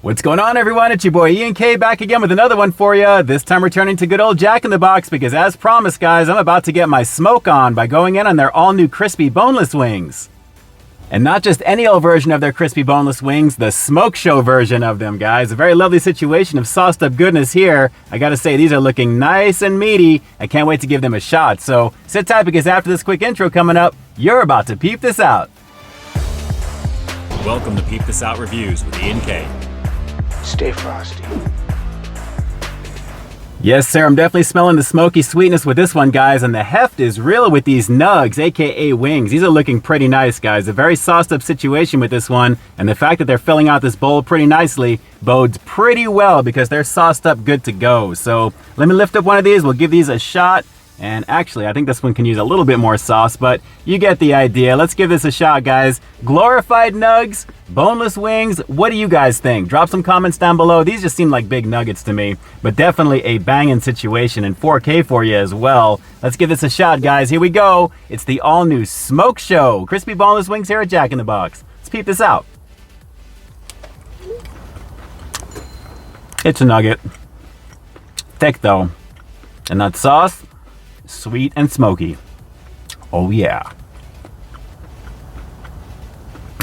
What's going on, everyone? It's your boy Ian K back again with another one for you. This time returning to good old Jack in the Box because as promised, guys, I'm about to get my smoke on by going in on their all-new crispy boneless wings. And not just any old version of their crispy boneless wings, the smoke show version of them, guys. A very lovely situation of sauced up goodness here. I gotta say, these are looking nice and meaty. I can't wait to give them a shot. So sit tight because after this quick intro coming up, you're about to peep this out. Welcome to Peep This Out Reviews with Ian K. Stay frosty. Yes, sir, I'm definitely smelling the smoky sweetness with this one, guys, and the heft is real with these nugs, aka wings. These are looking pretty nice, guys. A very sauced up situation with this one, and the fact that they're filling out this bowl pretty nicely bodes pretty well because they're sauced up good to go. So let me lift up one of these. We'll give these a shot. And actually, I think this one can use a little bit more sauce, but you get the idea. Let's give this a shot, guys. Glorified nugs, boneless wings. What do you guys think? Drop some comments down below. These just seem like big nuggets to me, but definitely a banging situation in 4K for you as well. Let's give this a shot, guys. Here we go. It's the all-new Smoke Show. Crispy boneless wings here at Jack in the Box. Let's peep this out. It's a nugget. Thick, though. And that sauce, sweet and smoky. Oh yeah.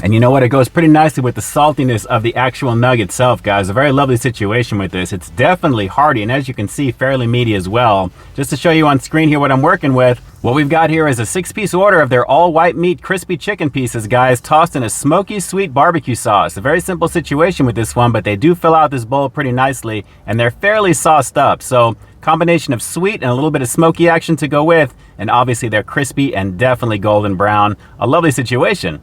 And you know what? It goes pretty nicely with the saltiness of the actual nug itself, guys. A very lovely situation with this. It's definitely hearty, and as you can see, fairly meaty as well. Just to show you on screen here what I'm working with, what we've got here is a 6-piece order of their all-white meat crispy chicken pieces, guys, tossed in a smoky sweet barbecue sauce. A very simple situation with this one, but they do fill out this bowl pretty nicely, and they're fairly sauced up. So combination of sweet and a little bit of smoky action to go with, and obviously they're crispy and definitely golden brown. A lovely situation.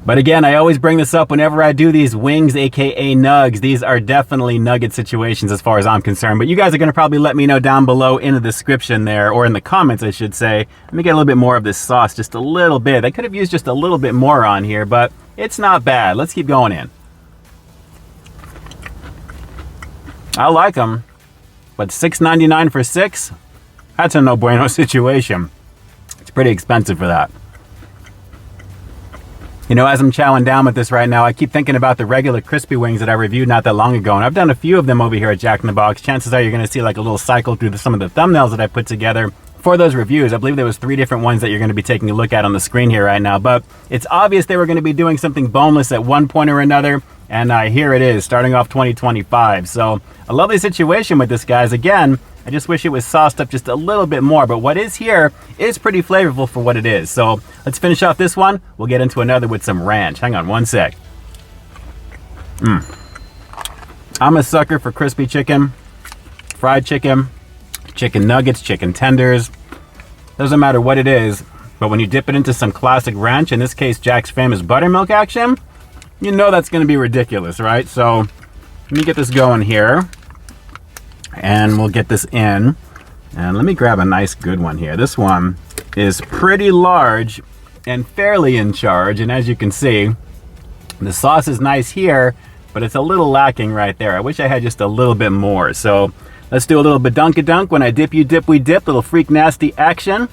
But again, I always bring this up whenever I do these wings, aka nugs. These are definitely nugget situations as far as I'm concerned. But you guys are going to probably let me know down below in the description there, or in the comments I should say. Let me get a little bit more of this sauce, just a little bit. I could have used just a little bit more on here, but it's not bad. Let's keep going in. I like them, but $6.99 for 6? That's a no bueno situation. It's pretty expensive for that. You know, as I'm chowing down with this right now, I keep thinking about the regular crispy wings that I reviewed not that long ago. And I've done a few of them over here at Jack in the Box. Chances are you're going to see like a little cycle through some of the thumbnails that I put together for those reviews. I believe there was 3 different ones that you're going to be taking a look at on the screen here right now. But it's obvious they were going to be doing something boneless at one point or another. And here it is, starting off 2025. So a lovely situation with this, guys. Again, I just wish it was sauced up just a little bit more, but what is here is pretty flavorful for what it is. So let's finish off this one. We'll get into another with some ranch. Hang on one sec. I'm a sucker for crispy chicken, fried chicken, chicken nuggets, chicken tenders. Doesn't matter what it is, but when you dip it into some classic ranch, in this case Jack's famous buttermilk action, you know that's going to be ridiculous, right? So let me get this going here. And we'll get this in, and let me grab a nice good one here. This one is pretty large and fairly in charge, and as you can see, the sauce is nice here, but it's a little lacking right there. I wish I had just a little bit more. So let's do a little badunkadunk. When I dip, you dip, we dip. Little freak nasty action.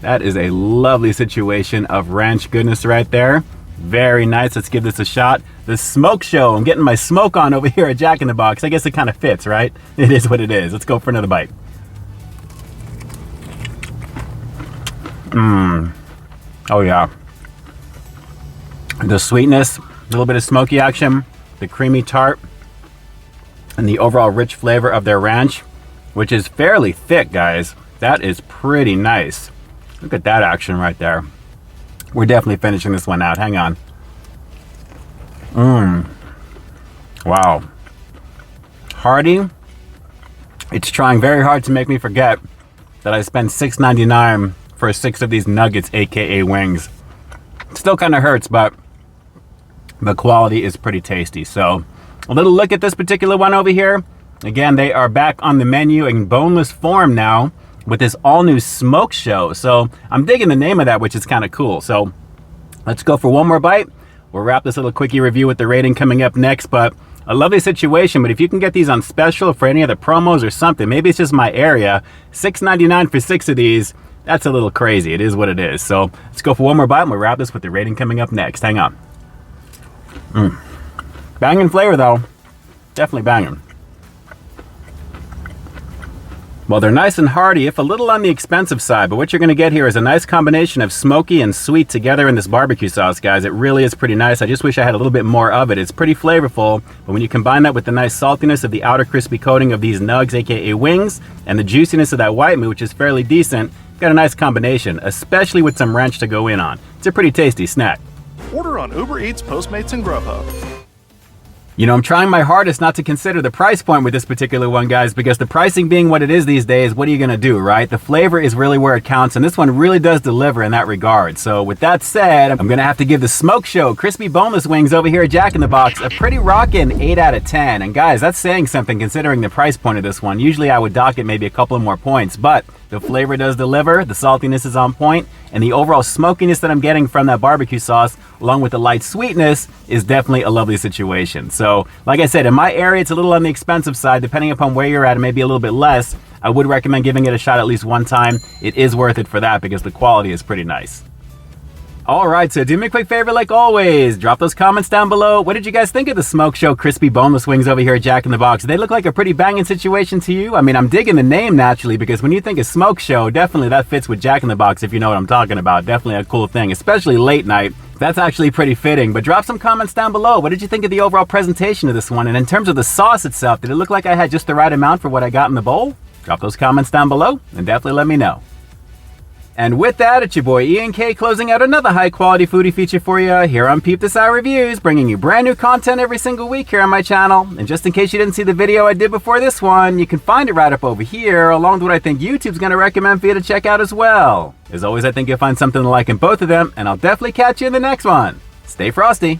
That is a lovely situation of ranch goodness right there. Very nice. Let's give this a shot. The Smoke Show. I'm getting my smoke on over here at Jack in the Box. I guess it kind of fits, right? It is what it is. Let's go for another bite. Oh yeah. The sweetness, a little bit of smoky action, the creamy tart, and the overall rich flavor of their ranch, which is fairly thick, guys. That is pretty nice. Look at that action right there. We're definitely finishing this one out. Hang on. Wow. Hearty. It's trying very hard to make me forget that I spent $6.99 for 6 of these nuggets, aka wings. It still kind of hurts, but the quality is pretty tasty. So a little look at this particular one over here. Again, they are back on the menu in boneless form now, with this all-new Smoke Show. So I'm digging the name of that, which is kind of cool. So let's go for one more bite. We'll wrap this little quickie review with the rating coming up next. But a lovely situation. But if you can get these on special for any other promos or something, maybe it's just my area, $6.99 for 6 of these, that's a little crazy. It is what it is. So let's go for one more bite and we'll wrap this with the rating coming up next. Hang on. Banging flavor though. Definitely banging. Well, they're nice and hearty, if a little on the expensive side, but what you're going to get here is a nice combination of smoky and sweet together in this barbecue sauce, guys. It really is pretty nice. I just wish I had a little bit more of it. It's pretty flavorful, but when you combine that with the nice saltiness of the outer crispy coating of these nugs, aka wings, and the juiciness of that white meat, which is fairly decent, you've got a nice combination, especially with some ranch to go in on. It's a pretty tasty snack. Order on Uber Eats, Postmates, and Grubhub. You know, I'm trying my hardest not to consider the price point with this particular one, guys, because the pricing being what it is these days, what are you going to do, right? The flavor is really where it counts, and this one really does deliver in that regard. So with that said, I'm going to have to give the Smoke Show crispy boneless wings over here at Jack in the Box a pretty rockin' 8 out of 10. And guys, that's saying something considering the price point of this one. Usually I would dock it maybe a couple of more points, but the flavor does deliver, the saltiness is on point, and the overall smokiness that I'm getting from that barbecue sauce, along with the light sweetness, is definitely a lovely situation. So, like I said, in my area, it's a little on the expensive side. Depending upon where you're at, it may be a little bit less. I would recommend giving it a shot at least one time. It is worth it for that because the quality is pretty nice. Alright, so do me a quick favor like always. Drop those comments down below. What did you guys think of the Smoke Show crispy boneless wings over here at Jack in the Box? They look like a pretty banging situation to you? I mean, I'm digging the name naturally because when you think of Smoke Show, definitely that fits with Jack in the Box if you know what I'm talking about. Definitely a cool thing, especially late night. That's actually pretty fitting, but drop some comments down below. What did you think of the overall presentation of this one? And in terms of the sauce itself, did it look like I had just the right amount for what I got in the bowl? Drop those comments down below and definitely let me know. And with that, it's your boy Ian K closing out another high quality foodie feature for you here on Peep This Out Reviews, bringing you brand new content every single week here on my channel. And just in case you didn't see the video I did before this one, you can find it right up over here, along with what I think YouTube's going to recommend for you to check out as well. As always, I think you'll find something to like in both of them, and I'll definitely catch you in the next one. Stay frosty.